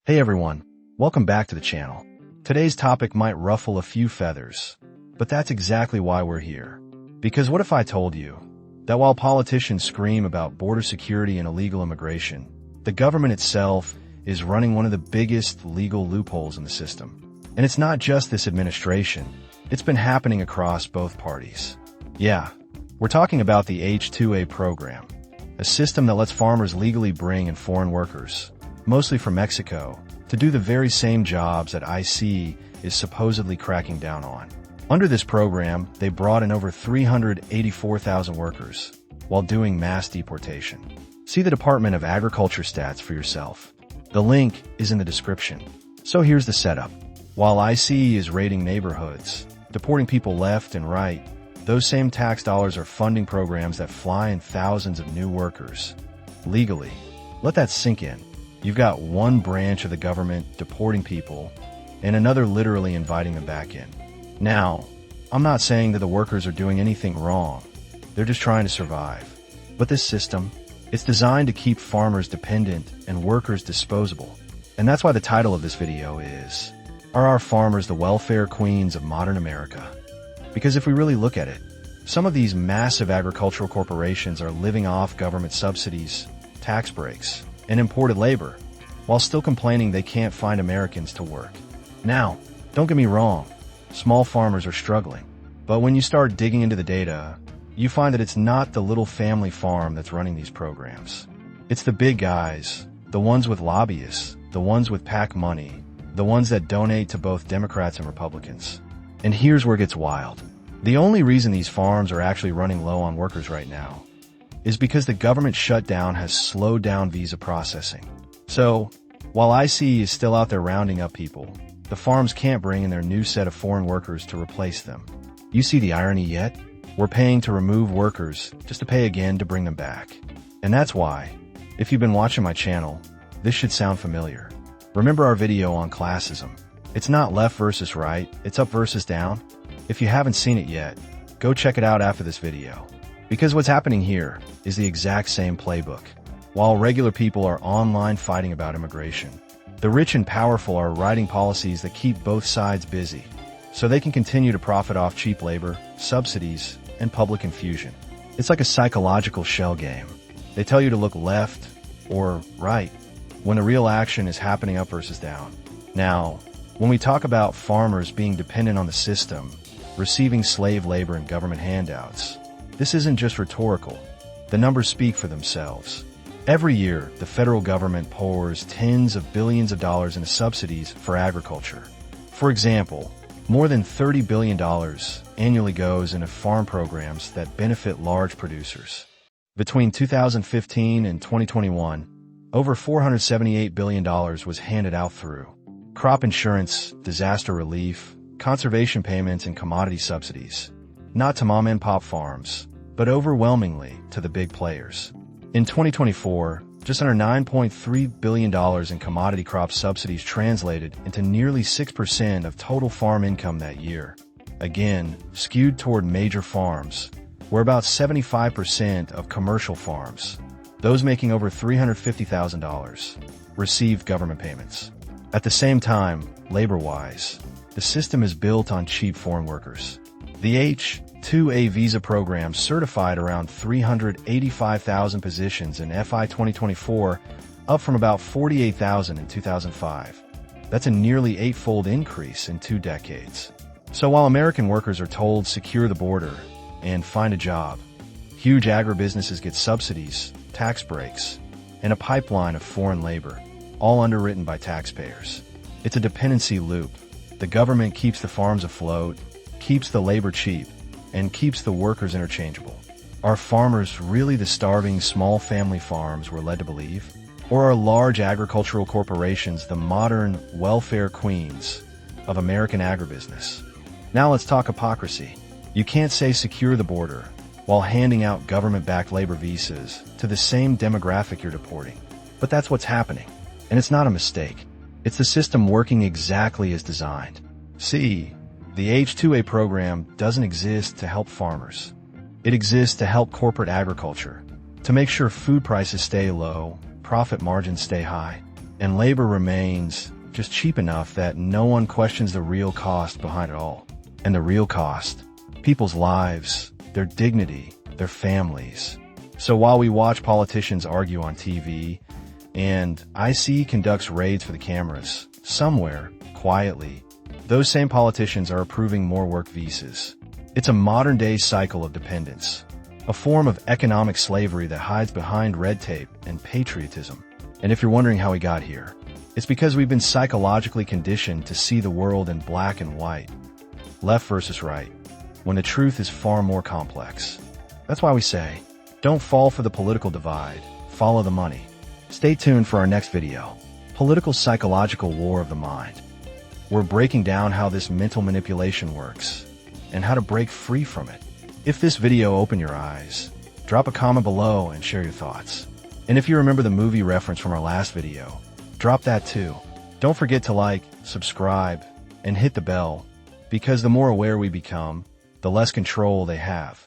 Hey everyone, welcome back to the channel. Today's topic might ruffle a few feathers, but that's exactly why we're here. Because what if I told you that while politicians scream about border security and illegal immigration, the government itself is running one of the biggest legal loopholes in the system? And it's not just this administration, it's been happening across both parties. Yeah, we're talking about the H-2A program, a system that lets farmers legally bring in foreign workers, mostly from Mexico, to do the very same jobs that IC is supposedly cracking down on. Under this program, they brought in over 384,000 workers while doing mass deportation. See the Department of Agriculture stats for yourself. The link is in the description. So here's the setup. While IC is raiding neighborhoods, deporting people left and right, those same tax dollars are funding programs that fly in thousands of new workers legally. Let that sink in. You've got one branch of the government deporting people and another literally inviting them back in. Now, I'm not saying that the workers are doing anything wrong. They're just trying to survive. But this system, it's designed to keep farmers dependent and workers disposable. And that's why the title of this video is, Are Our Farmers the Welfare Queens of Modern America? Because if we really look at it, some of these massive agricultural corporations are living off government subsidies, tax breaks, and imported labor, while still complaining they can't find Americans to work. Now, don't get me wrong, small farmers are struggling. But when you start digging into the data, you find that it's not the little family farm that's running these programs. It's the big guys, the ones with lobbyists, the ones with PAC money, the ones that donate to both Democrats and Republicans. And here's where it gets wild. The only reason these farms are actually running low on workers right now is because the government shutdown has slowed down visa processing. So, while IC is still out there rounding up people, the farms can't bring in their new set of foreign workers to replace them. You see the irony yet? We're paying to remove workers just to pay again to bring them back. And that's why, if you've been watching my channel, this should sound familiar. Remember our video on classism? It's not left versus right, it's up versus down. If you haven't seen it yet, go check it out after this video. Because what's happening here is the exact same playbook. While regular people are online fighting about immigration, the rich and powerful are writing policies that keep both sides busy, so they can continue to profit off cheap labor, subsidies, and public confusion. It's like a psychological shell game. They tell you to look left or right, when the real action is happening up versus down. Now, when we talk about farmers being dependent on the system, receiving slave labor and government handouts, this isn't just rhetorical. The numbers speak for themselves. Every year, the federal government pours tens of billions of dollars into subsidies for agriculture. For example, more than $30 billion annually goes into farm programs that benefit large producers. Between 2015 and 2021, over $478 billion was handed out through crop insurance, disaster relief, conservation payments, and commodity subsidies. Not to mom-and-pop farms, but overwhelmingly to the big players. In 2024, just under $9.3 billion in commodity crop subsidies translated into nearly 6% of total farm income that year. Again, skewed toward major farms, where about 75% of commercial farms, those making over $350,000, received government payments. At the same time, labor-wise, the system is built on cheap foreign workers. The H-2A visa program certified around 385,000 positions in FY 2024, up from about 48,000 in 2005. That's a nearly eightfold increase in 2 decades. So while American workers are told secure the border and find a job, huge agribusinesses get subsidies, tax breaks, and a pipeline of foreign labor, all underwritten by taxpayers. It's a dependency loop. The government keeps the farms afloat, keeps the labor cheap, and keeps the workers interchangeable. Are farmers really the starving small family farms we're led to believe? Or are large agricultural corporations the modern welfare queens of American agribusiness? Now let's talk hypocrisy. You can't say secure the border while handing out government-backed labor visas to the same demographic you're deporting. But that's what's happening. And it's not a mistake. It's the system working exactly as designed. See, the H-2A program doesn't exist to help farmers. It exists to help corporate agriculture, to make sure food prices stay low, profit margins stay high, and labor remains just cheap enough that no one questions the real cost behind it all. And the real cost: people's lives, their dignity, their families. So while we watch politicians argue on TV, and IC conducts raids for the cameras, somewhere, quietly, those same politicians are approving more work visas. It's a modern-day cycle of dependence, a form of economic slavery that hides behind red tape and patriotism. And if you're wondering how we got here, it's because we've been psychologically conditioned to see the world in black and white, left versus right, when the truth is far more complex. That's why we say, don't fall for the political divide, follow the money. Stay tuned for our next video, Political Psychological War of the Mind. We're breaking down how this mental manipulation works, and how to break free from it. If this video opened your eyes, drop a comment below and share your thoughts. And if you remember the movie reference from our last video, drop that too. Don't forget to like, subscribe, and hit the bell, because the more aware we become, the less control they have.